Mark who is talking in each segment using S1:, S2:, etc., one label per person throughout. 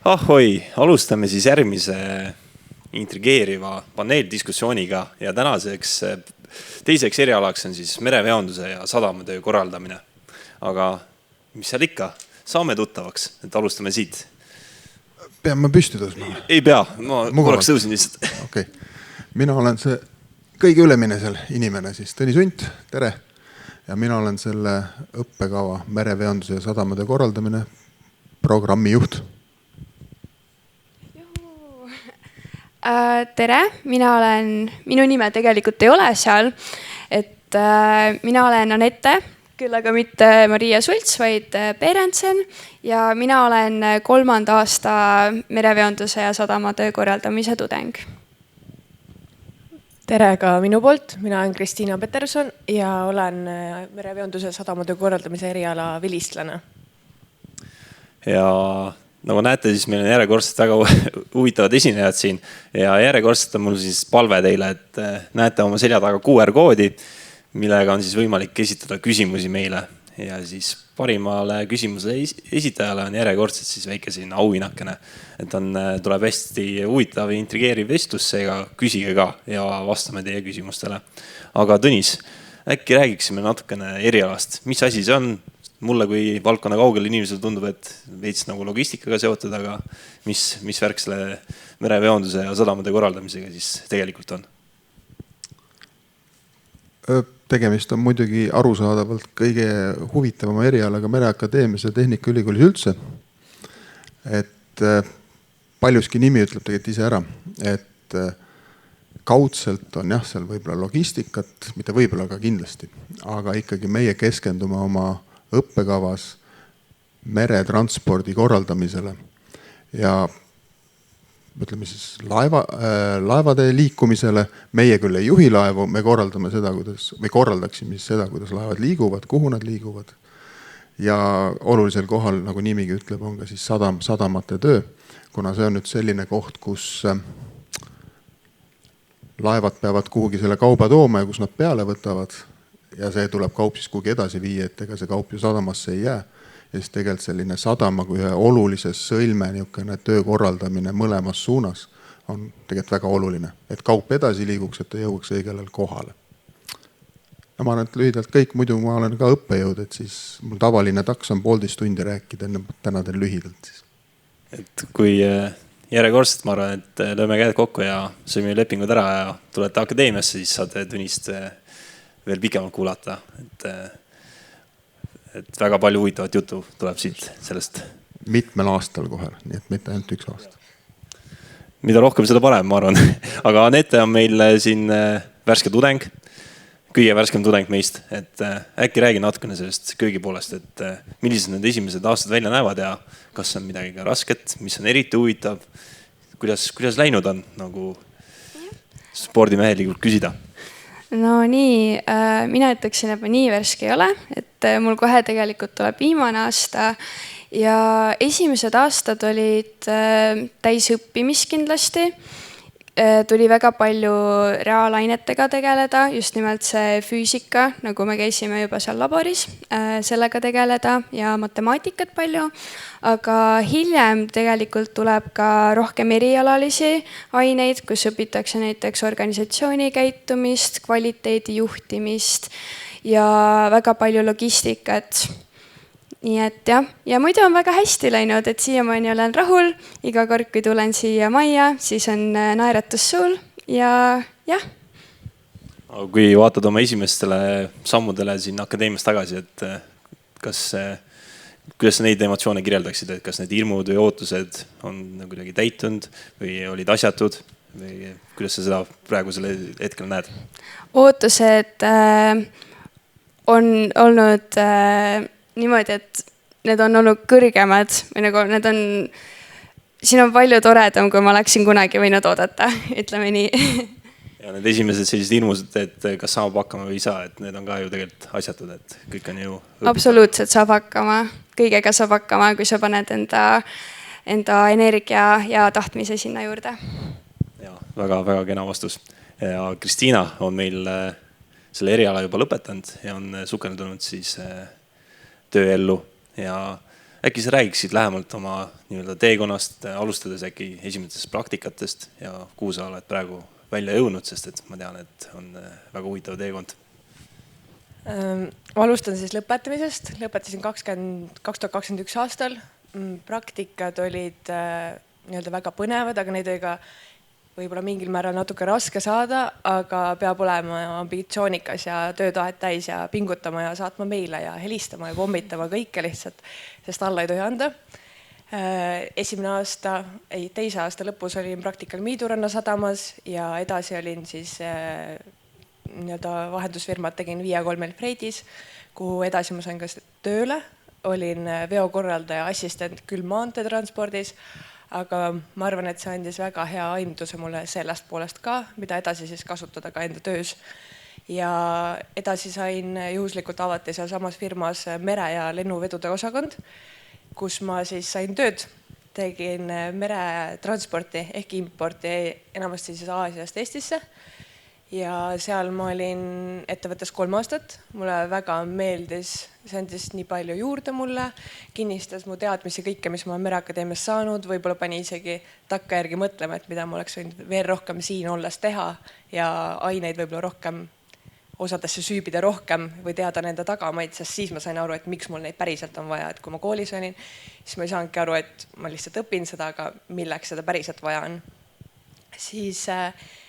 S1: Ahoi, alustame siis järgmise intrigeeriva paneeldiskussiooniga ja tänaseks teiseks erialaks on siis mereveonduse ja sadamatöö korraldamine. Aga mis seal ikka, saame tuttavaks, et alustame siit.
S2: Pean ma püsti tõusma?
S1: Ei pea, ma korraks tõusin lihtsalt.
S2: Okay. Mina olen see kõige ülemine seal inimene, siis Tõnis Unt, tere. Ja mina olen selle õppekava mereveonduse ja sadamatöö korraldamine programmi juht.
S3: Tere, minu nime tegelikult ei ole seal, et mina olen Anette, küll aga mitte Maria Sults, vaid Berendsen ja mina olen 3. aasta mereveonduse ja sadamatöö korraldamise tudeng.
S4: Tere ka minu poolt, mina olen Kristiina Peterson ja olen mereveonduse ja sadamatöö korraldamise eriala vilistlane.
S1: Ja nagu näete, siis meil on järjekordselt väga huvitavad esinejad siin ja järjekordselt on mul siis palve teile, et näete oma selja taga QR-koodi, millega on siis võimalik esitada küsimusi meile ja siis parimale küsimuse esitajale on järjekordselt siis väike selline auhinnakene, et tuleb hästi huvitav ja intrigeeriv vestlus, seega küsige ka ja vastame teie küsimustele. Aga Tõnis, äkki räägiksime natukene erialast, mis asi see on? Mulle kui valdkonna kaugel inimesel tundub, et veits nagu logistikaga seotud, aga mis värk selle mereveonduse ja sadamade korraldamisega siis tegelikult on?
S2: Tegemist on muidugi arusaadavalt kõige huvitavama erialaga Mereakadeemias ja Tehnikaülikoolis üldse. Et paljuski nimi ütleb tegelikult ise ära, et kaudselt on jah, seal võib-olla logistikat, mitte võib-olla aga kindlasti, aga ikkagi meie keskendume oma õppekavas meretranspordi korraldamisele ja ütleme siis laevade liikumisele. Meie küll ei juhi laevu, me korraldame seda, või korraldaksime seda, kuidas laevad liiguvad, kuhu nad liiguvad. Ja olulisel kohal, nagu nimigi ütleb, on ka siis sadamate töö, kuna see on nüüd selline koht, kus laevad peavad kuhugi selle kauba tooma ja kus nad peale võtavad. Ja see tuleb kaup siis kuhugi edasi viia, et ega see kaup ju sadamasse ei jää. Ja siis tegelikult selline sadama kui ühe olulise sõlme töö korraldamine mõlemas suunas on tegelikult väga oluline. Et kaup edasi liiguks, et ta jõuaks õigel kohale. Ja ma olen lühidalt kõik, muidu ma olen ka õppejõud, et siis mul tavaline taks on 1,5 tundi rääkida, täna teen lühidalt siis.
S1: Et kui järjekordselt ma arvan, et lööme käed kokku ja sõime lepingud ära ja tulete akadeemiasse, siis saate Tõnist veel pikemalt kuulata, et väga palju huvitavat juttu tuleb siit sellest.
S2: Mitmel aastal kohe, nii et mitte ainult 1 aasta.
S1: Mida rohkem, seda parem, ma arvan. Aga Anette on meil siin värske tudeng, kõige värskem tudeng meist, et äkki räägi natukene sellest köögi poolest, et millised need esimesed aastad välja näevad ja kas on midagi ka rasket, mis on eriti huvitav, kuidas läinud on nagu spordimehelikult küsida?
S3: No nii, mina ütleksin, et ma nii värske ei ole, et mul kohe tegelikult tuleb viimane aasta ja esimesed aastad olid täis õppimist kindlasti. Tuli väga palju reaalainetega tegeleda, just nimelt see füüsika, nagu me käisime juba seal laboris, sellega tegeleda ja matemaatikat palju. Aga hiljem tegelikult tuleb ka rohkem erialalisi aineid, kus õpitakse näiteks organisatsiooni käitumist, kvaliteedi juhtimist ja väga palju logistikat. Nii et jah, ja muidu on väga hästi läinud, et siiamaani olen rahul. Iga kord, kui tulen siia majja, siis on naeratus suul ja jah.
S1: Kui vaatad oma esimestele sammudele siin akadeemias tagasi, et kuidas sa neid emotsioone kirjeldaksid, et kas need hirmud või ootused on kuidagi täitunud või olid asjatud või kuidas sa seda praegu selle hetkel näed?
S3: Ootused on olnud niimoodi, et need on olnud kõrgemad või nagu siin on palju toredam, kui ma oleksin kunagi võinud oodata, ütleme nii.
S1: Ja need esimesed sellised hirmused, et kas saab hakkama või ei saa, et need on ka ju tegelikult asjatud, et kõik on ju õpitav.
S3: Absoluutselt saab hakkama, kõigega saab hakkama, kui sa paned enda energia ja tahtmise sinna juurde.
S1: Ja väga kena vastus. Ja Kristiina on meil selle eriala juba lõpetanud ja on sukeldunud siis tööellu ja äkki sa räägiksid lähemalt oma nii-öelda teekonnast, alustades äkki esimesest praktikatest ja kuhu sa oled praegu välja jõudnud, sest et ma tean, et on väga huvitav teekond.
S4: Ma alustan siis lõpetamisest. Lõpetasin 2021 aastal. Praktikad olid nii-öelda väga põnevad, aga neid oli ka võib-olla mingil määral natuke raske saada, aga peab olema ambitsioonikas ja töötahet täis ja pingutama ja saatma meile ja helistama ja pommitama kõike lihtsalt, sest alla ei tohi anda. Teise aasta lõpus olin praktikal Miiduranna sadamas ja edasi olin siis nii-öelda vahendusfirmat tegin Via 3 Freidis, kuhu edasi ma sain ka tööle. Olin veokorraldaja assistent küll maanteetranspordis, aga ma arvan, et see andis väga hea aimduse mulle sellest poolest ka, mida edasi siis kasutada ka enda töös. Ja edasi sain juhuslikult avati seal samas firmas mere- ja lennuvedude osakond, kus ma siis sain tööd. Tegin meretransporti ehk importi enamasti siis Aasiast Eestisse. Ja seal ma olin ettevõttes 3 aastat. Mulle väga meeldis, see andis nii palju juurde mulle, kinnistas mu teadmisi kõike, mis ma Mereakadeemias saanud, võib-olla pani isegi takkajärgi mõtlema, et mida ma oleks võinud veel rohkem siin olles teha ja aineid võib-olla rohkem osadesse süübida rohkem või teada nende tagamaid, sest siis ma sain aru, et miks mul neid päriselt on vaja, et kui ma koolis olin, siis ma ei saanudki aru, et ma lihtsalt õpin seda, aga milleks seda päriselt vaja on. Siis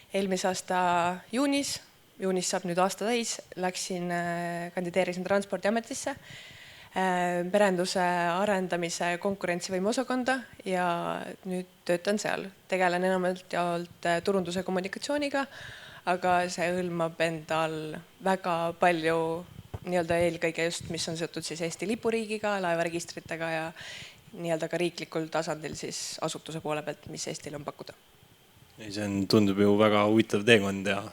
S4: eelmise aasta juunis saab nüüd aasta täis, kandideerisin Transpordiametisse, merenduse arendamise konkurentsivõime osakonda ja nüüd töötan seal. Tegelen enamalt jaolt turunduse kommunikatsiooniga, aga see hõlmab endal väga palju nii-öelda eelkõige just, mis on seotud siis Eesti lipuriigiga, laevaregistritega ja nii-öelda ka riiklikul tasandil siis asutuse poole pealt, mis Eestil on pakkuda.
S1: See tundub ju väga huvitav teekond ja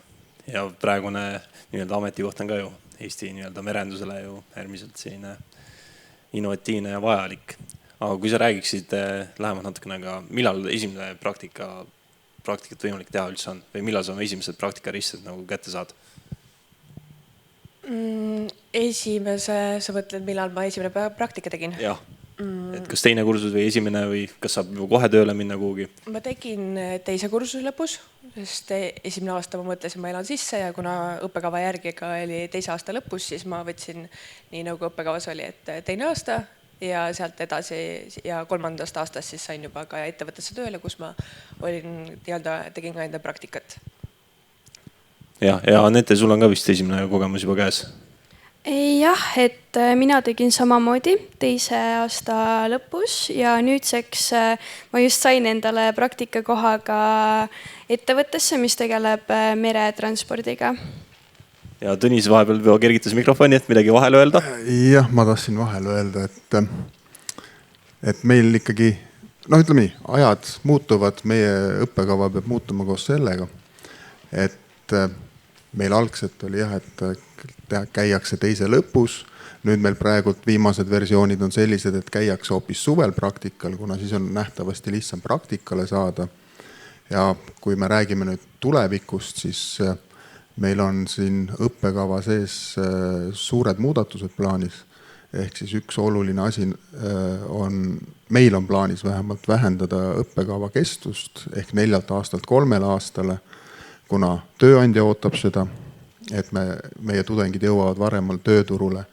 S1: praegune nii-öelda ametikoht on ka ju Eesti nii-öelda merendusele ju äärmiselt selline innovatiivne ja vajalik. Aga kui sa räägiksid lähemalt natukene, aga millal esimene praktikat võimalik teha üldse on või millal sa oma esimesed praktikaristed nagu kätte saad?
S4: Sa mõtled, millal ma esimene praktika tegin?
S1: Jah. Et kas teine kursus või esimene või kas saab juba kohe tööle minna kuhugi?
S4: Ma tegin teise kursuse lõpus, sest esimene aasta ma mõtlesin, ma elan sisse ja kuna õppekava järgi ka oli teise aasta lõpus, siis ma võtsin nii nagu õppekavas oli, et teine aasta ja sealt edasi ja 3. aastast siis sain juba ka ettevõttesse tööle, kus ma tegin ka enda praktikat.
S1: Ja Anette, sul on ka vist esimene kogemus juba käes?
S3: Jah, et mina tegin samamoodi teise aasta lõpus ja nüüdseks ma just sain endale praktikakohaga ettevõttesse, mis tegeleb meretranspordiga.
S2: Ja
S1: Tõnis vahepeal kergitas mikrofoni, et midagi vahele öelda.
S2: Jah, ma tahtsin vahele öelda, et meil ikkagi, ütleme nii, ajad muutuvad, meie õppekava peab muutuma koos sellega, et meil algselt oli et käiakse teise lõpus. Nüüd meil praegult viimased versioonid on sellised, et käiakse hoopis suvel praktikal, kuna siis on nähtavasti lihtsam praktikale saada. Ja kui me räägime nüüd tulevikust, siis meil on siin õppekava sees suured muudatused plaanis. Ehk siis üks oluline asi meil on plaanis vähemalt vähendada õppekava kestust ehk 4 aastalt 3 aastale, kuna tööandja ootab seda, et meie tudengid jõuavad varemal tööturule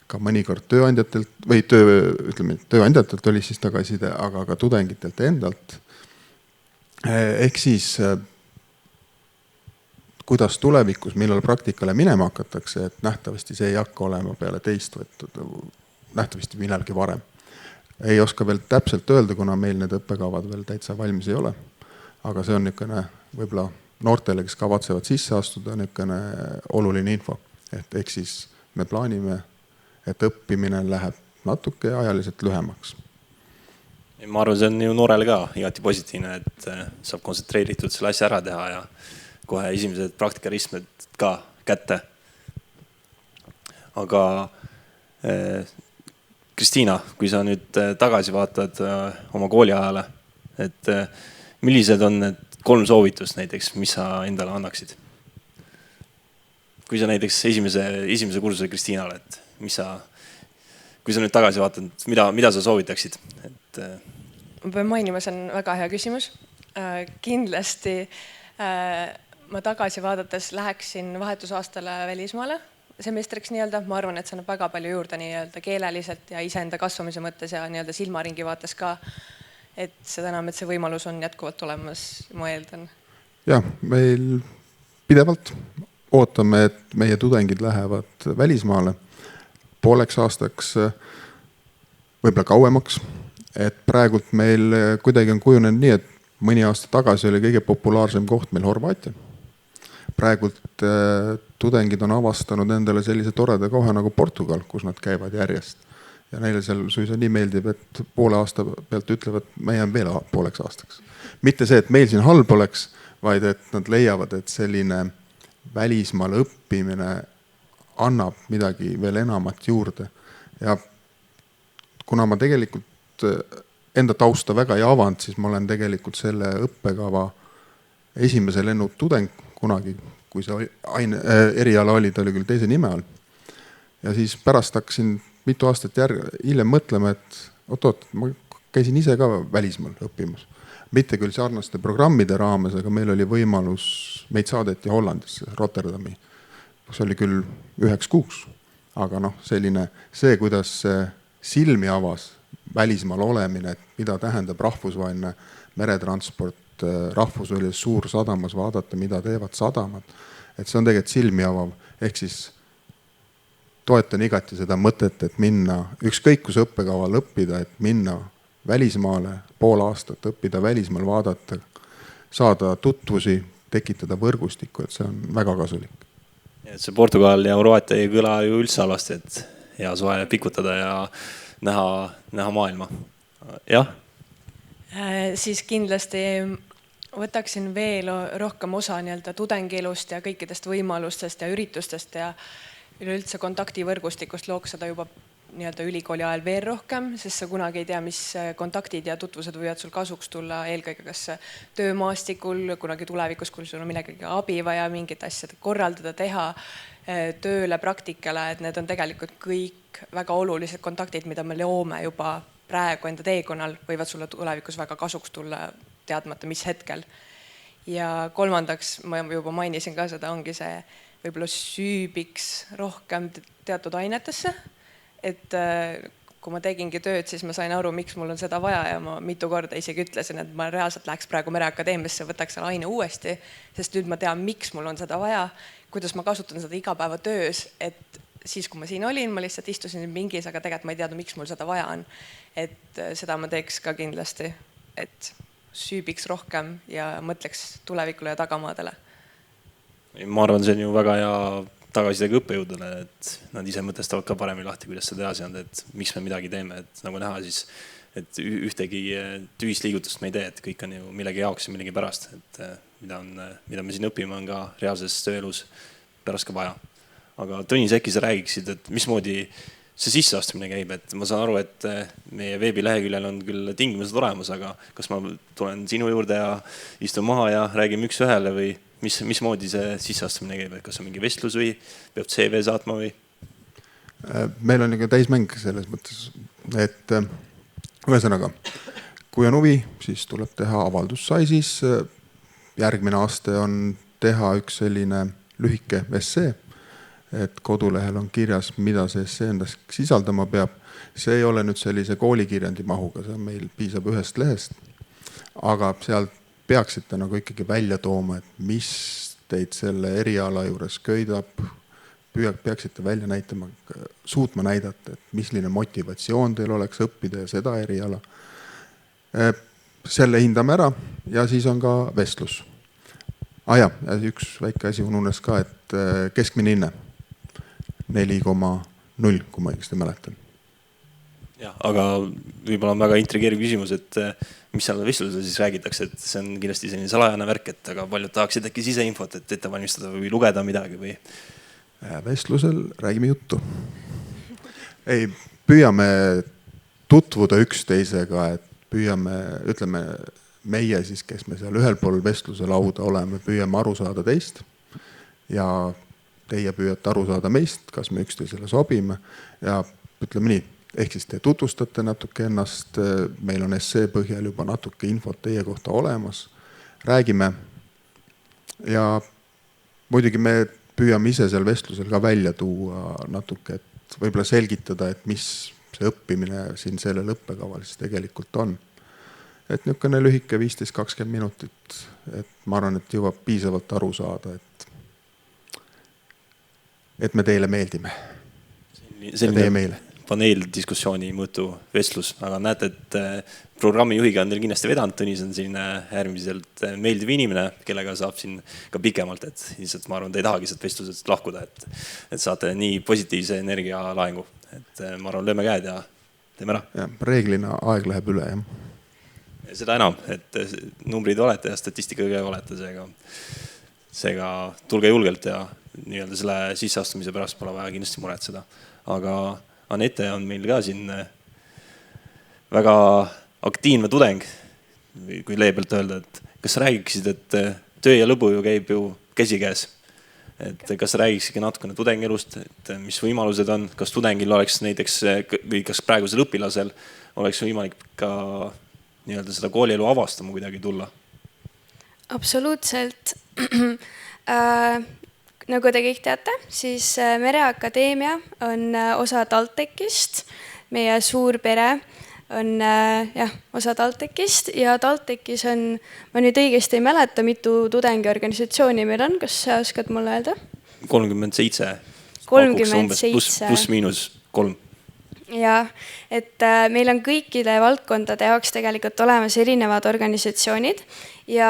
S2: ka mõnikord tööandjatelt või tööandjatelt oli siis tagasiside, aga ka tudengitelt endalt. Ehk siis, kuidas tulevikus, millal praktikale minema hakatakse, et nähtavasti see ei hakka olema peale teist võetud, nähtavasti millalgi varem. Ei oska veel täpselt öelda, kuna meil need õppekavad veel täitsa valmis ei ole, aga see on niisugune võib-olla noortele, kes kavatsevad sisse astuda, niisugune oluline info. Ehk siis me plaanime, et õppimine läheb natuke ajaliselt lühemaks.
S1: Ma arvan, see on ju noorele ka igati positiivne, et saab kontsentreeritud selle asja ära teha ja kohe esimesed praktikarismed ka kätte. Aga Kristiina, kui sa nüüd tagasi vaatad oma kooliajale, et millised on need 3 soovitust näiteks, mis sa endale annaksid? Kui sa näiteks esimese kursuse Kristiinale, et kui sa nüüd tagasi vaatad, mida sa soovitaksid?
S4: Ma pean mainima, see on väga hea küsimus. Kindlasti ma tagasi vaadates läheksin vahetusaastale välismaale semestriks nii-öelda. Ma arvan, et see annab väga palju juurde nii-öelda keeleliselt ja iseenda kasvamise mõttes ja nii-öelda silmaringi vaates ka. Et seda enam, et see võimalus on jätkuvalt olemas, ma eeldan.
S2: Jah, meil pidevalt ootame, et meie tudengid lähevad välismaale pooleks aastaks, võib-olla kauemaks. Et praegult meil kuidagi on kujunenud nii, et mõni aasta tagasi oli kõige populaarsem koht meil Horvaatia. Praegult tudengid on avastanud endale sellise toreda koha nagu Portugal, kus nad käivad järjest. Ja neile seal suisa nii meeldib, et poole aasta pealt ütlevad, me jääme veel pooleks aastaks. Mitte see, et meil siin halb oleks, vaid et nad leiavad, et selline välismaal õppimine annab midagi veel enamat juurde. Ja kuna ma tegelikult enda tausta väga ei avanud, siis ma olen tegelikult selle õppekava esimese lennu tudeng kunagi, kui see eriala oli, ta oli küll teise nime all. Ja siis pärast hakkasin mitu aastat hiljem mõtlema, et oot, ma käisin ise ka välismaal õppimas. Mitte küll sarnaste programmide raames, aga meil oli võimalus, meid saadeti Hollandisse, Rotterdami. See oli küll 1 kuuks, aga selline see, kuidas silmi avas välismaal olemine, et mida tähendab rahvusvaheline meretransport, rahvusvahelises suursadamas vaadata, mida teevad sadamad. Et see on tegelikult silmi avav, ehk siis toetan igati seda mõtet, et minna ükskõik kus õppekaval õppida, et minna välismaale pool aastat, õppida välismaal, vaadata, saada tutvusi, tekitada võrgustikku, et see on väga kasulik.
S1: See Portugal ja Horvaatia ei kõla ju üldse alasti, et hea soe pikutada ja näha maailma. Jah?
S4: Siis kindlasti võtaksin veel rohkem osa nii-öelda tudengielust ja kõikidest võimalustest ja üritustest ja üleüldse kontaktivõrgustikust looks seda juba nii-öelda ülikooli ajal veel rohkem, sest sa kunagi ei tea, mis kontaktid ja tutvused võivad sul kasuks tulla eelkõige kas töömaastikul, kunagi tulevikus, kui sul on millegagi abi vaja, mingit asja korraldada, teha, tööle, praktikale, et need on tegelikult kõik väga olulised kontaktid, mida me loome juba praegu enda teekonnal, võivad sulle tulevikus väga kasuks tulla teadmata, mis hetkel. Ja kolmandaks, ma juba mainisin ka seda, ongi see võib-olla süübiks rohkem teatud ainetesse. Et kui ma tegingi tööd, siis ma sain aru, miks mul on seda vaja ja ma mitu korda isegi ütlesin, et ma reaalselt läheks praegu Mereakadeemiasse, võtaks selle aine uuesti, sest nüüd ma tean, miks mul on seda vaja, kuidas ma kasutan seda igapäeva töös, et siis, kui ma siin olin, ma lihtsalt istusin mingis, aga tegelikult ma ei teadnud, miks mul seda vaja on. Et seda ma teeks ka kindlasti, et süübiks rohkem ja mõtleks tulevikule ja tagamaadele.
S1: Ma arvan, see on ju väga hea tagasisidega õppejõudele, et nad ise mõtestavad ka paremini lahti, kuidas seda edasi anda, et miks me midagi teeme, et nagu näha siis, et ühtegi tühist liigutust me ei tee, et kõik on ju millegi jaoks ja millegi pärast, et mida me siin õpime on ka reaalses tööelus pärast ka vaja. Aga Tõnis, äkki sa räägiksid, et mismoodi see sisseastumine käib, et ma saan aru, et meie veebileheküljel on küll tingimused olemas, aga kas ma tulen sinu juurde ja istun maha ja räägime üks ühele või mismoodi see sisseastumine käib, et kas on mingi vestlus või peab CV saatma või?
S2: Meil on ikka täismäng selles mõttes, et ühesõnaga, kui on huvi, siis tuleb teha avaldus sai, siis järgmine aasta on teha üks selline lühike essee, et kodulehel on kirjas, mida see essee endast sisaldama peab. See ei ole nüüd sellise koolikirjandi mahuga, see meil piisab 1 lehest, aga sealt peaksite nagu ikkagi välja tooma, et mis teid selle eriala juures köidab, peaksite välja näitama, suutma näidata, et misline motivatsioon teil oleks õppida ja seda eriala. Selle hindame ära ja siis on ka vestlus. Ja üks väike asi ununes ka, et keskmine hinne 4,0, kui ma õigesti mäletan.
S1: Ja, aga võib-olla on väga intrigeeriv küsimus, et mis seal vestlusel siis räägitakse, et see on kindlasti selline salajane värk, et aga paljud tahaksid äkki siseinfot, et ette valmistada või lugeda midagi või?
S2: Vestlusel räägime juttu. Ei, püüame tutvuda üksteisega, et püüame, ütleme meie siis, kes me seal ühel pool vestluse lauda oleme, püüame aru saada teist ja teie püüate aru saada meist, kas me üksteisele sobime ja ütleme nii, ehk siis te tutvustate natuke ennast, meil on essee põhjal juba natuke infot teie kohta olemas, räägime ja muidugi me püüame ise seal vestlusel ka välja tuua natuke, et võib-olla selgitada, et mis see õppimine siin sellel õppekaval siis tegelikult on. Et niisugune lühike 15-20 minutit, et ma arvan, et jõuab piisavalt aru saada, et me teile meeldime. Teie meile.
S1: Paneeldiskussiooni mõõtu vestlus, aga näete, et programmijuhiga on teil kindlasti vedanud, Tõnis on selline äärmiselt meeldiv inimene, kellega saab siin ka pikemalt, et lihtsalt ma arvan, te ei tahagi sealt vestlusest lahkuda, et saate nii positiivse energia laengu, et ma arvan, lööme käed ja teeme ära.
S2: Ja, reeglina aeg läheb üle, jah.
S1: Seda enam, et numbrid olete ja statistikaga olete, seega tulge julgelt ja nii-öelda selle sisseastumise pärast pole vaja kindlasti muretseda. Aga Anette on meil ka siin väga aktiivne tudeng, kui leebelt öelda, et kas sa räägiksid, et töö ja lõbu ju käib ju käsikäes. Et kas sa räägiksidki natukene tudengelust, et mis võimalused on, kas tudengil oleks näiteks või kas praegusel õpilasel oleks võimalik ka nii-öelda seda koolielu avastama kuidagi tulla?
S3: Absoluutselt. Nagu te kõik teate, siis Mereakadeemia on osa TalTechist. Meie suur pere on osa TalTechist ja TalTechis on, ma nüüd õigesti ei mäleta, mitu tudengiorganisatsiooni meil on. Kas sa oskad mulle öelda?
S1: 37.
S3: 37.
S1: Pluss miinus 3.
S3: Ja, et meil on kõikide valdkondade jaoks tegelikult olemas erinevad organisatsioonid ja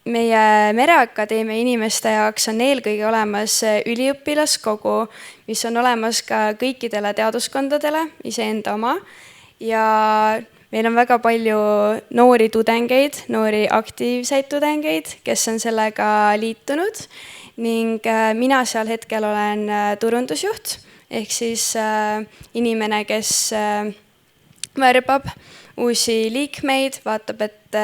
S3: meie Mereakadeemia inimeste jaoks on eelkõige olemas üliõpilaskogu, mis on olemas ka kõikidele teaduskondadele, iseenda oma. Ja meil on väga palju noori tudengeid, noori aktiivseid tudengeid, kes on sellega liitunud ning mina seal hetkel olen turundusjuht, ehk siis inimene, kes värbab uusi liikmeid, vaatab, et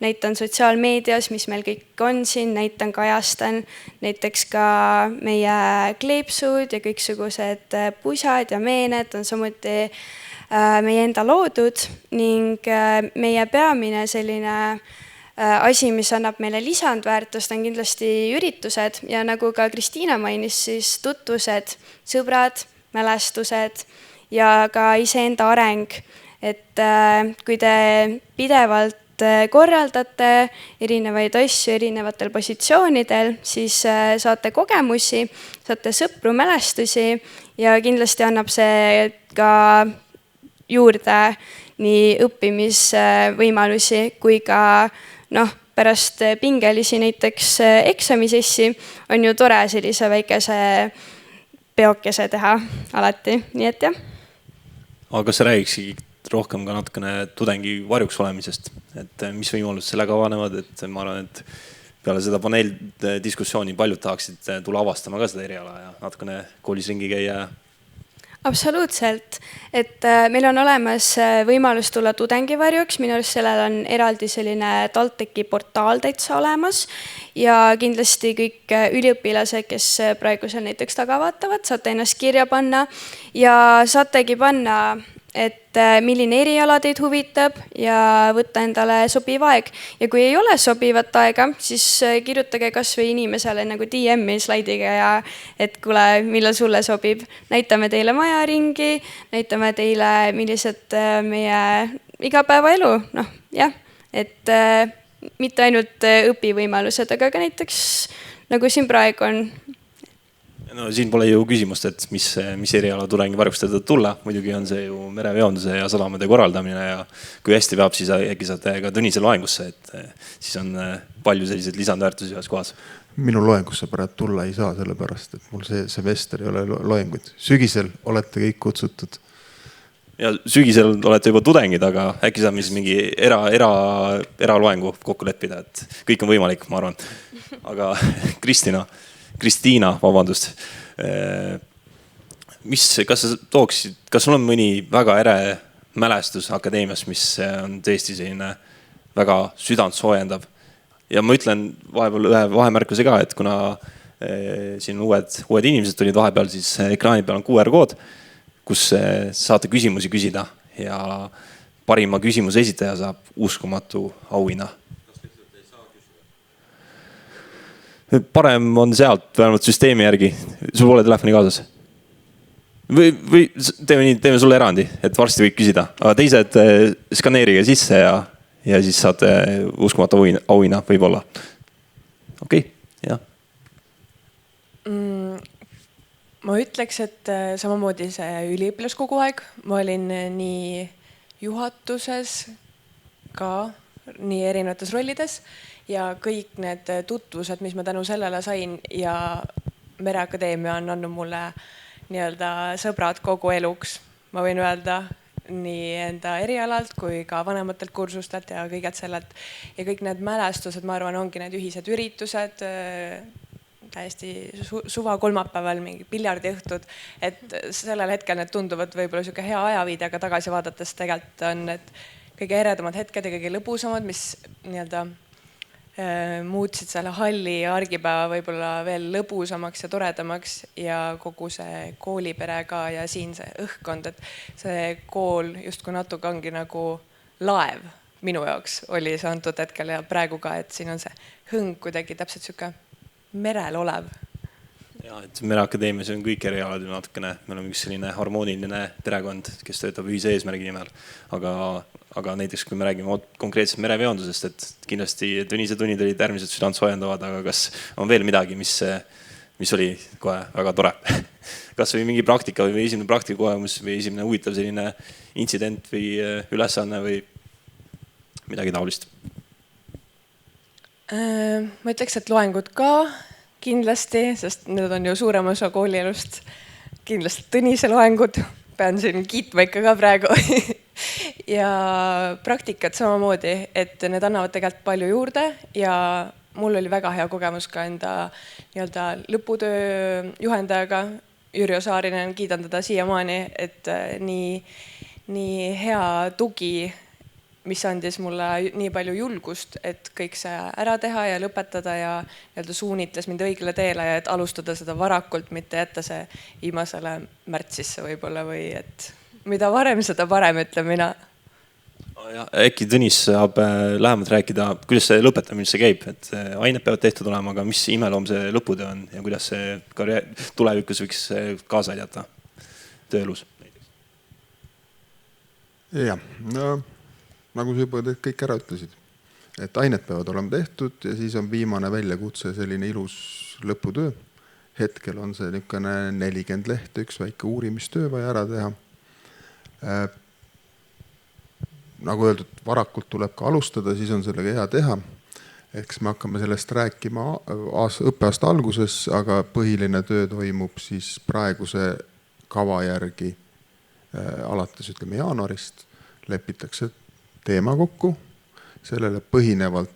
S3: näitan sotsiaalmeedias, mis meil kõik on siin, näitan, kajastan näiteks ka meie kleepsud ja kõiksugused pusad ja meened on samuti meie enda loodud ning meie peamine selline asi, mis annab meile lisandväärtust, on kindlasti üritused ja nagu ka Kristiina mainis, siis tutvused, sõbrad, mälestused ja ka iseenda areng. Et kui te pidevalt korraldate erinevaid asju erinevatel positsioonidel, siis saate kogemusi, saate sõpru, mälestusi ja kindlasti annab see ka juurde nii õppimisvõimalusi kui ka pärast pingelisi näiteks eksamisessi on ju tore sellise väikese peokese teha alati, nii et jah.
S1: Aga kas sa räägiksid rohkem ka natukene tudengi varjuks olemisest, et mis võimalused sellega avanevad, et ma arvan, et peale seda paneeldiskussiooni paljud tahaksid tulla avastama ka seda eriala ja natukene koolis ringi käia.
S3: Absoluutselt, et meil on olemas võimalus tulla tudengivarjuks, minu arust sellel on eraldi selline TalTechi portaal täitsa olemas ja kindlasti kõik üliõpilased, kes praegu seal näiteks taga vaatavad, saate ennast kirja panna ja saategi panna, et milline eriala teid huvitab ja võtta endale sobiv aeg. Ja kui ei ole sobivat aega, siis kirjutage kas või inimesele nagu DM-i slaidiga ja et kuule, millal sulle sobib. Näitame teile majaringi, näitame teile, millised meie igapäevaelu. Et mitte ainult õpivõimalused, aga ka näiteks nagu siin praegu on.
S1: No siin pole ju küsimust, et mis eriala tudengi varjuks teda tulla. Muidugi on see ju mereveonduse ja salamade korraldamine ja kui hästi peab, siis äkki saate ka Tõnise loengusse, et siis on palju selliseid lisandväärtusi ühes kohas.
S2: Minu loengusse praegu tulla ei saa, sellepärast, et mul see semester ei ole loenguid. Sügisel olete kõik kutsutud.
S1: Ja sügisel olete juba tudengid, aga äkki saab mingi eraloengu kokku leppida, et kõik on võimalik, ma arvan. Aga Kristiina, vabandust. Kas sa tooksid, kas sul on mõni väga ere mälestus akadeemias, mis on tõesti selline väga südant soojendab? Ja ma ütlen vahepeal ühe vahemärkuse ka, et kuna siin uued inimesed tulid vahepeal, siis ekraani peal on QR-kood. kus saate küsimusi küsida ja parima küsimuse esitaja saab uskumatu auhinna. Parem on sealt, vähemalt süsteemi järgi. Sul pole telefoni kaasas? Või teeme sulle erandi, et varsti võid küsida. Aga teised skaneerige sisse ja siis saate uskumatu auhinna võib-olla. Okei, jah.
S4: Ma ütleks, et samamoodi see üliõpilas kogu aeg. Ma olin nii juhatuses ka nii erinevates rollides ja kõik need tutvused, mis ma tänu sellele sain ja Mereakadeemia on andnud mulle nii-öelda sõbrad kogu eluks. Ma võin öelda nii enda erialalt kui ka vanematelt kursustelt ja kõigelt sellelt. Ja kõik need mälestused, ma arvan, ongi need ühised üritused, täiesti suva kolmapäeval mingi piljardiõhtud, et sellel hetkel need tunduvad võib-olla siuke hea ajaviide, aga tagasi vaadates tegelikult on need kõige eredamad hetked ja kõige lõbusamad, mis nii-öelda muutsid selle halli argipäeva võib-olla veel lõbusamaks ja toredamaks ja kogu see koolipere ka ja siin see õhkkond, et see kool justkui natuke ongi nagu laev minu jaoks oli see antud hetkel ja praegu ka, et siin on see hõng kuidagi täpselt siuke merel olev.
S1: Ja, et Mereakadeemias on kõik erialad natukene, me oleme üks selline harmooniline perekond, kes töötab ühise eesmärgi nimel, aga näiteks kui me räägime konkreetselt mereveondusest, et kindlasti Tõnise tunnid olid äärmiselt südantsoojendavad, aga kas on veel midagi, mis oli kohe väga tore? Kas või mingi praktika või esimene praktikakogemus või esimene huvitav selline intsident või ülesanne või midagi taolist?
S4: Ma ütleks, et loengud ka kindlasti, sest need on ju suurem osa koolielust. Kindlasti Tõnise loengud, pean siin kiitma ikka ka praegu. Ja praktikat samamoodi, et need annavad tegelikult palju juurde ja mul oli väga hea kogemus ka enda nii-öelda lõputöö juhendajaga. Jüri Saarinen, kiidan teda siiamaani, et nii hea tugi, mis andis mulle nii palju julgust, et kõik see ära teha ja lõpetada ja nii-öelda suunitles mind õigele teele ja et alustada seda varakult, mitte jätta see viimasele märtsisse võib-olla või et mida varem, seda parem, ütlen mina.
S1: Ja, äkki Tõnis saab lähemalt rääkida, kuidas see lõpetamine see käib, et ained peavad tehtud olema, aga mis imeloom see lõputöö on ja kuidas see tulevikus võiks kaasa aidata tööelus?
S2: Jah, no nagu sa juba kõik ära ütlesid, et ained peavad olema tehtud ja siis on viimane väljakutse selline ilus lõputöö. Hetkel on see niisugune 40 lehte, üks väike uurimistöö vaja ära teha. Nagu öeldud, varakult tuleb ka alustada, siis on sellega hea teha. Eks me hakkame sellest rääkima õppeaasta alguses, aga põhiline töö toimub siis praeguse kava järgi alates jaanuarist. Lepitakse teema kokku, sellele põhinevalt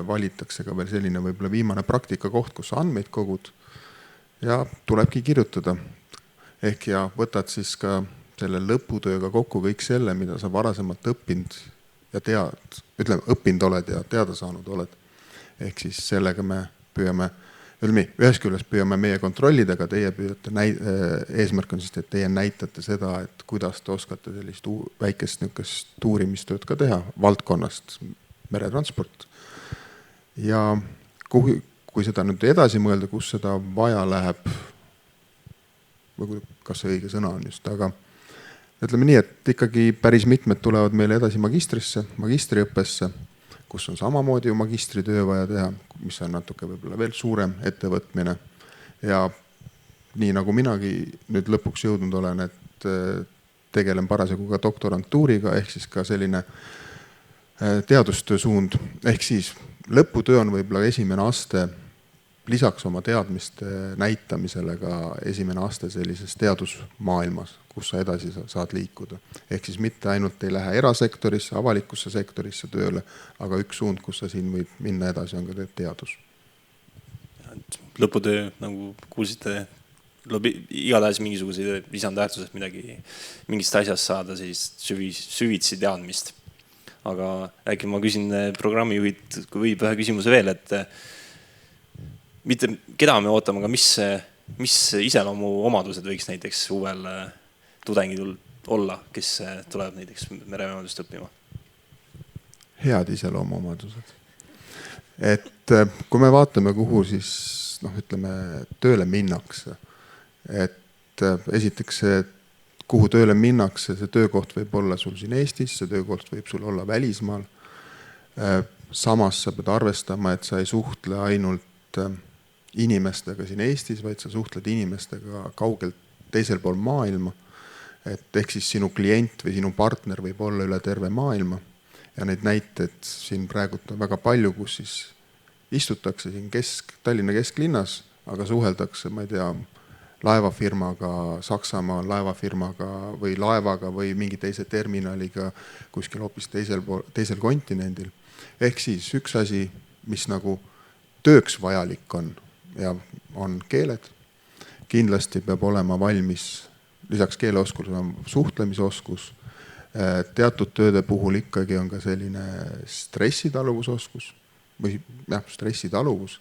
S2: valitakse ka veel selline võib-olla viimane praktika koht, kus andmeid kogud ja tulebki kirjutada. Ehk ja võtad siis ka selle lõputööga kokku kõik selle, mida sa varasemalt õppinud oled ja teada saanud oled. Ehk siis sellega me püüame, ühest küljest püüame meie kontrollida, aga teie püüate, eesmärk on siis, et teie näitate seda, et kuidas te oskate sellist väikest niisugust uurimistööd ka teha valdkonnast meretransport. Ja kui seda nüüd edasi mõelda, kus seda vaja läheb, või kas see õige sõna on just, aga ütleme nii, et ikkagi päris mitmed tulevad meile edasi magistriõppesse, kus on samamoodi ju magistritöö vaja teha, mis on natuke võib-olla veel suurem ettevõtmine. Ja nii nagu minagi nüüd lõpuks jõudnud olen, et tegelen parasjagu ka doktorantuuriga, ehk siis ka selline teadustöö suund. Ehk siis lõputöö on võib-olla esimene aste, lisaks oma teadmiste näitamisele ka esimene aste sellises teadusmaailmas, kus sa edasi saad liikuda. Ehk siis mitte ainult ei lähe erasektorisse, avalikusse sektorisse tööle, aga üks suund, kus sa siin võid minna edasi, on ka teadus.
S1: Lõputöö, nagu kuulsite, igatahes mingisuguse lisandväärtused mingist asjast saada süvitsi teadmist. Aga äkki ma küsin programmijuhid, kui võib ühe küsimuse veel, et mitte keda me ootame, aga mis iseloomu omadused võiks näiteks uuel tudengidel olla, kes tuleb näiteks meremajandust õppima?
S2: Head iseloomuomadused. Et kui me vaatame, kuhu siis ütleme, tööle minnakse, et esiteks see, kuhu tööle minnakse, see töökoht võib olla sul siin Eestis, see töökoht võib sul olla välismaal. Samas sa pead arvestama, et sa ei suhtle ainult inimestega siin Eestis, vaid sa suhtled inimestega kaugelt teisel pool maailma. Et ehk siis sinu klient või sinu partner võib olla üle terve maailma. Ja neid näiteid siin praegult on väga palju, kus siis istutakse siin Tallinna kesklinnas, aga suheldakse, ma ei tea, laevafirmaga, Saksamaa laevafirmaga või laevaga või mingi teise terminaliga kuskil hoopis teisel kontinendil. Ehk siis üks asi, mis nagu tööks vajalik on ja on keeled, kindlasti peab olema valmis, lisaks keeleoskusele on suhtlemisoskus. Teatud tööde puhul ikkagi on ka selline stressitaluvusoskus või stressitaluvus,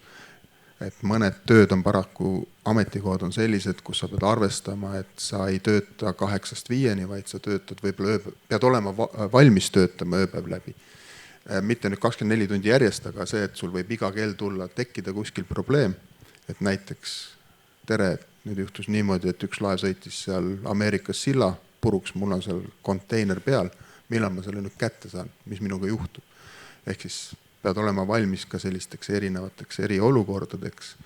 S2: et mõned tööd on paraku, ametikohad on sellised, kus sa pead arvestama, et sa ei tööta 8–5, vaid sa töötad võib-olla pead olema valmis töötama ööpäev läbi. Mitte nüüd 24 tundi järjest, aga see, et sul võib iga kell tulla, tekkida kuskil probleem, et näiteks tere, nüüd juhtus niimoodi, et üks laev sõitis seal Ameerikas silla puruks, mul on seal konteiner peal, millal ma selle nüüd kätte saan, mis minuga juhtub. Ehk siis pead olema valmis ka sellisteks erinevateks eriolukordadeks.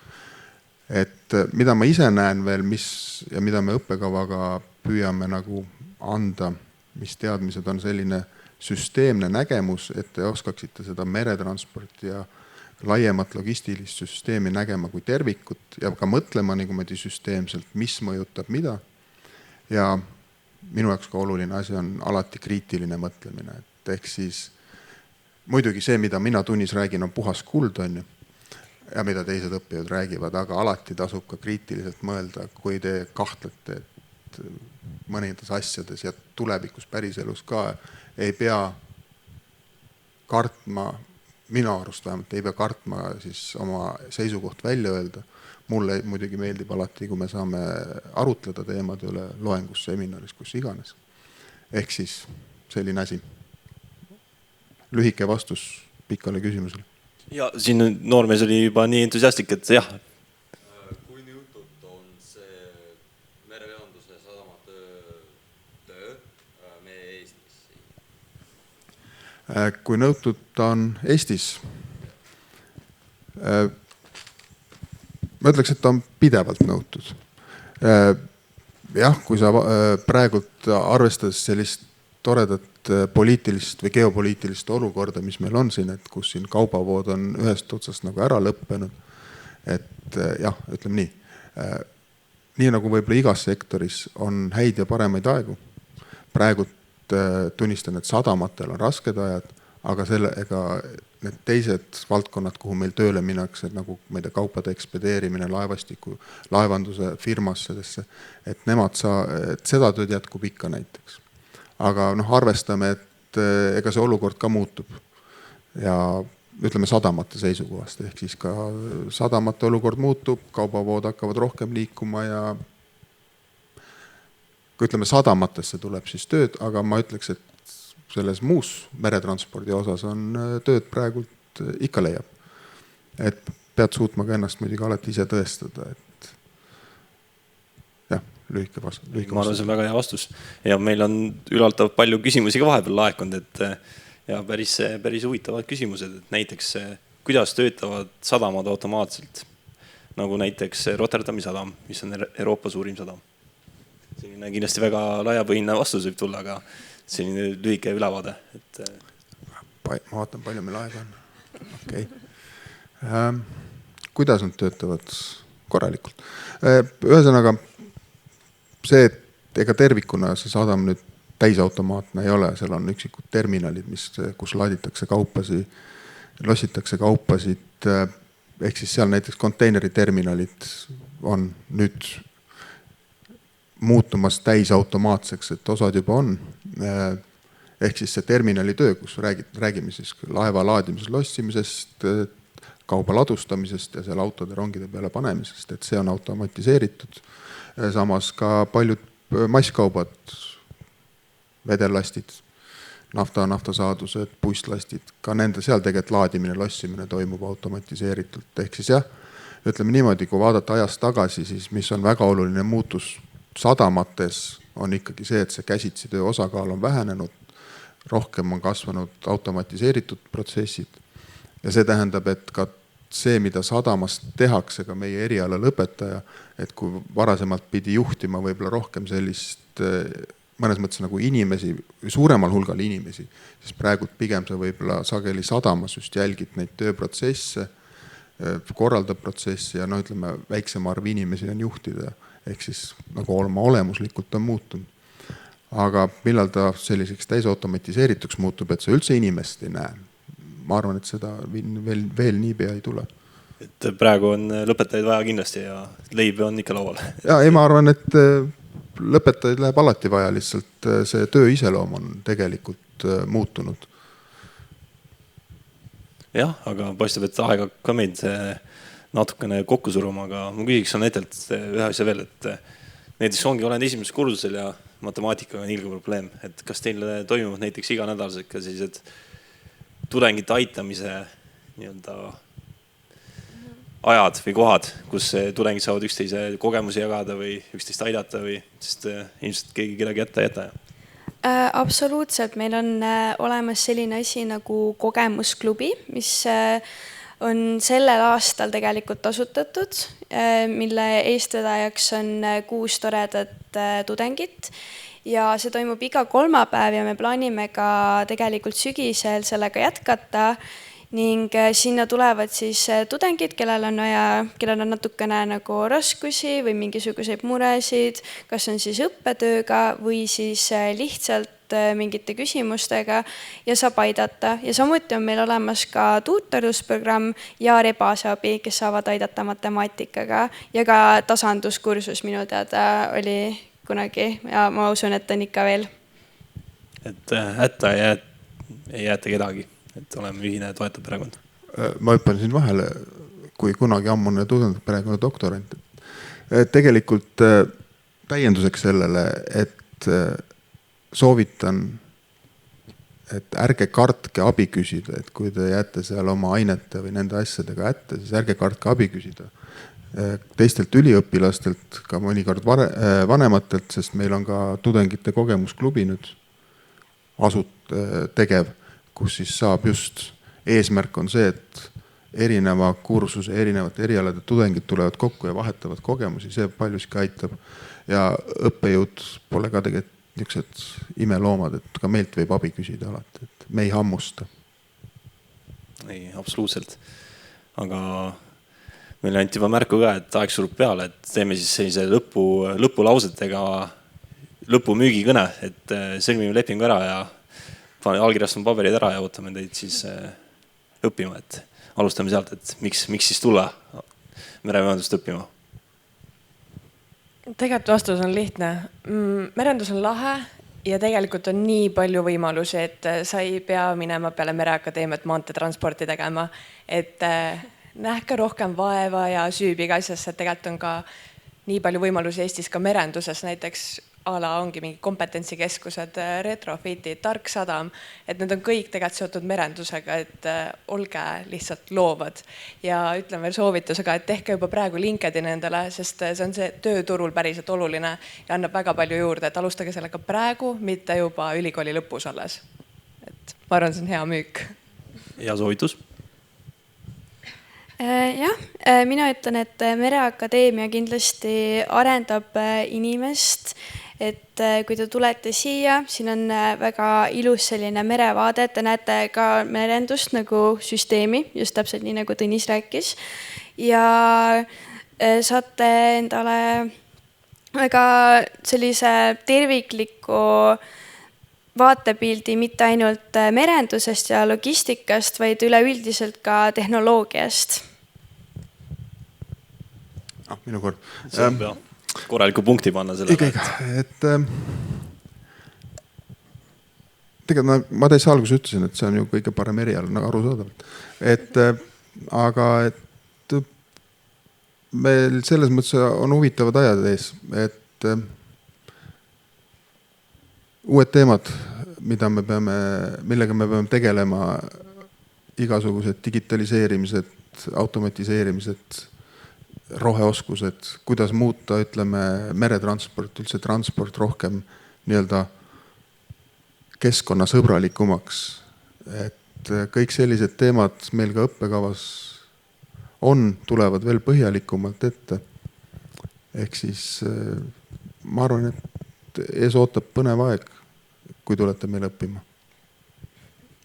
S2: Et mida ma ise näen veel, ja mida me õppekavaga püüame nagu anda, mis teadmised on selline süsteemne nägemus, et te oskaksite seda meretransporti ja laiemat logistilist süsteemi nägema kui tervikut ja ka mõtlema niimoodi süsteemselt, mis mõjutab mida. Ja minu jaoks ka oluline asi on alati kriitiline mõtlemine. Et ehk siis muidugi see, mida mina tunnis räägin, on puhas kuld, on ju, ja mida teised õppijad räägivad, aga alati tasub ka kriitiliselt mõelda, kui te kahtlete, et mõnindas asjades ja tulevikus päriselus ka ei pea kartma, minu arust vähemalt ei pea kartma siis oma seisukoht välja öelda. Mulle muidugi meeldib alati, kui me saame arutleda teemade üle loengus, seminaris, kus iganes. Ehk siis selline asi. Lühike vastus pikale küsimusele.
S1: Ja siin noormees oli juba nii entusiastlik, et jah.
S5: Kui nõutud on see mereveonduse sadamatöö meie Eestis?
S2: Kui nõutud on Eestis, ma ütleks, et ta on pidevalt nõutud. Jah, kui sa praegult arvestades sellist toredat poliitilist või geopoliitilist olukorda, mis meil on siin, et kus siin kaubavood on ühest otsast nagu ära lõppenud, et jah, ütleme nii. Nii nagu võib-olla igas sektoris on häid ja paremaid aegu. Praegult tunnistan, et sadamatel on rasked ajad, aga ega need teised valdkonnad, kuhu meil tööle minnakse, nagu kaupade ekspedeerimine, laevastiku, laevanduse firmassedesse, et seda tööd jätkub ikka näiteks. Aga arvestame, et ega see olukord ka muutub ja ütleme sadamate seisukohast, ehk siis ka sadamate olukord muutub, kaubavood hakkavad rohkem liikuma ja kui ütleme sadamatesse tuleb siis tööd, aga ma ütleks, et selles muus meretranspordi osas on tööd praegult ikka leiab. Et pead suutma ka ennast muidugi alati ise tõestada, et jah, lühike vastus.
S1: Ma arvan, see on väga hea vastus. Ja meil on ülaltavalt palju küsimusi ka vahepeal laekunud, et ja päris huvitavad küsimused, et näiteks kuidas töötavad sadamad automaatselt, nagu näiteks Rotterdami sadam, mis on Euroopa suurim sadam. Selline kindlasti väga laiapõhine vastus võib tulla, aga selline lühike ülevaade.
S2: Ma vaatan, palju meil aega on. Okay. Kuidas nad töötavad? Korralikult. Ühesõnaga, see, et ega tervikuna see sadam nüüd täisautomaatne ei ole, seal on üksikud terminalid, kus laaditakse kaupasid, lossitakse kaupasid, ehk siis seal näiteks konteineriterminalid on nüüd muutumas täisautomaatseks, et osad juba on. Ehk siis see terminali töö, kus räägime siis laeva laadimisest, lossimisest, kauba ladustamisest ja seal autode rongide peale panemisest, et see on automatiseeritud. Samas ka paljud masskaubad, vedellastid, naftasaadused, puistlastid, ka nende seal tegelikult laadimine, lossimine toimub automatiseeritult. Ehk siis jah, ütleme niimoodi, kui vaadata ajas tagasi, siis mis on väga oluline muutus sadamates on ikkagi see, et see käsitsitöö osakaal on vähenenud, rohkem on kasvanud automatiseeritud protsessid ja see tähendab, et ka see, mida sadamas tehakse, ka meie eriala lõpetaja, et kui varasemalt pidi juhtima võib-olla rohkem sellist mõnes mõttes nagu inimesi, suuremal hulgal inimesi, siis praegu pigem sa võib-olla sageli sadamas just jälgid neid tööprotsesse, korraldab protsessi ja ütleme, väiksem arv inimesi on juhtida, ehk siis nagu oma olemuslikult on muutunud. Aga millal ta selliseks täisautomatiseerituks muutub, et sa üldse inimest ei näe? Ma arvan, et seda veel niipea ei tule.
S1: Et praegu on lõpetajaid vaja kindlasti ja leib on ikka laual.
S2: Ja ei, ma arvan, et lõpetajaid läheb alati vaja, lihtsalt see töö iseloom on tegelikult muutunud.
S1: Jah, aga paistab, et aega ka meid natukene kokku suruma, aga ma küsiks on näitelt ühe asja veel, et näiteks olen esimesel kursusel ja matemaatikaga on ilge probleem, et kas teil toimuvad näiteks iganädalased ka sellised tudengite aitamise nii-öelda ajad või kohad, kus tudengid saavad üksteise kogemusi jagada või üksteist aidata või, sest ilmselt keegi kedagi jätta ei jäta.
S3: Absoluutselt, meil on olemas selline asi nagu kogemusklubi, mis on sellel aastal tegelikult asutatud, mille eestvedajaks on 6 toredat tudengit ja see toimub iga kolmapäev ja me plaanime ka tegelikult sügisel sellega jätkata ning sinna tulevad siis tudengid, kellel on natukene nagu raskusi või mingisuguseid muresid, kas on siis õppetööga või siis lihtsalt mingite küsimustega ja saab aidata. Ja samuti on meil olemas ka tuutorlusprogramm ja rebaseabi, kes saavad aidata matemaatikaga ja ka tasanduskursus minu teada oli kunagi ja ma usun, et on ikka veel.
S1: Et hätta ei jäeta kedagi. Et oleme ühine toetav perekond.
S2: Ma hüppan siin vahele, kui kunagi ammune tudeng perekonna doktorant. Tegelikult täienduseks sellele, et soovitan, et ärge kartke abi küsida, et kui te jääte seal oma ainete või nende asjadega hätte, siis ärge kartke abi küsida. Teistelt üliõpilastelt, ka mõnikord vanematelt, sest meil on ka tudengite kogemusklubi nüüd tegev, kus siis saab just, eesmärk on see, et erineva kursuse, erinevate erialade tudengid tulevad kokku ja vahetavad kogemusi, see paljuski aitab. Ja õppejõud pole ka tegelikult niisugused imeloomad, et ka meilt võib abi küsida alati, et me ei hammusta.
S1: Ei, absoluutselt. Aga meil anti juba märku ka, et aeg surub peale, et teeme siis sellise lõpulausetega lõpumüügikõne, et sõlmime lepingu ära ja allkirjastame paberid ära ja ootame teid siis õppima, et alustame sealt, et miks siis tulla meremajandust õppima?
S4: Tegelikult vastus on lihtne. Merendus on lahe ja tegelikult on nii palju võimalusi, et sa ei pea minema peale Mereakadeemiat maanteetransporti tegema, et nähke rohkem vaeva ja süüb iga asjasse, et tegelikult on ka nii palju võimalusi Eestis ka merenduses, näiteks ala ongi mingi kompetentsikeskused, retrofitid, tark sadam, et need on kõik tegelikult seotud merendusega, et olge lihtsalt loovad. Ja ütlen veel soovitusega, et tehke juba praegu LinkedIn endale, sest see on see tööturul päriselt oluline ja annab väga palju juurde, et alustage sellega praegu, mitte juba ülikooli lõpus alles. Et ma arvan, see on hea müük.
S1: Hea soovitus.
S3: Jah, mina ütlen, et Mereakadeemia kindlasti arendab inimest, et kui te tulete siia, siin on väga ilus selline merevaade, te näete ka merendust nagu süsteemi, just täpselt nii nagu Tõnis rääkis ja saate endale väga sellise tervikliku vaatepildi mitte ainult merendusest ja logistikast, vaid üleüldiselt ka tehnoloogiast.
S2: Minu kord.
S1: See on pea korraliku punkti panna selle.
S2: Tegelikult ma täis alguses ütlesin, et see on ju kõige parem erial, nagu arusaadavalt. Aga meil selles mõttes on huvitavad ajad ees, et uued teemad, millega me peame tegelema, igasugused digitaliseerimised, automatiseerimised, roheoskused, kuidas muuta, ütleme, meretransport, üldse transport rohkem nii-öelda keskkonnasõbralikumaks. Et kõik sellised teemad meil ka õppekavas tulevad veel põhjalikumalt ette. Ehk siis ma arvan, et ees ootab põnev aeg, kui tulete meile õppima.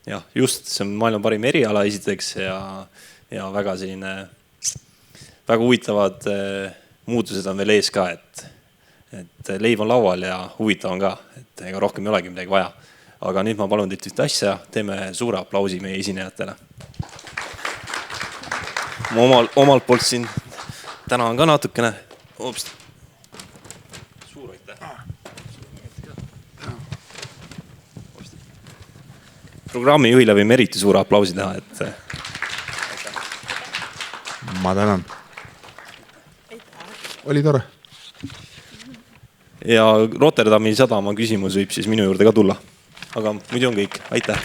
S1: Jah, just, see on maailma parim eriala esiteks ja väga selline, väga huvitavad muutused on veel ees ka, et leiv on laual ja huvitav on ka, et ega rohkem ei olegi midagi vaja. Aga nüüd ma palun teilt ühte asja, teeme suure aplausi meie esinejatele. Ma omalt poolt siin täna on ka natukene. Suur aitäh. Programmi juhile võime eriti suure aplausi teha.
S2: Ma tänan. Oli tore.
S1: Ja Rotterdami sadama küsimus võib siis minu juurde ka tulla. Aga muidu on kõik. Aitäh.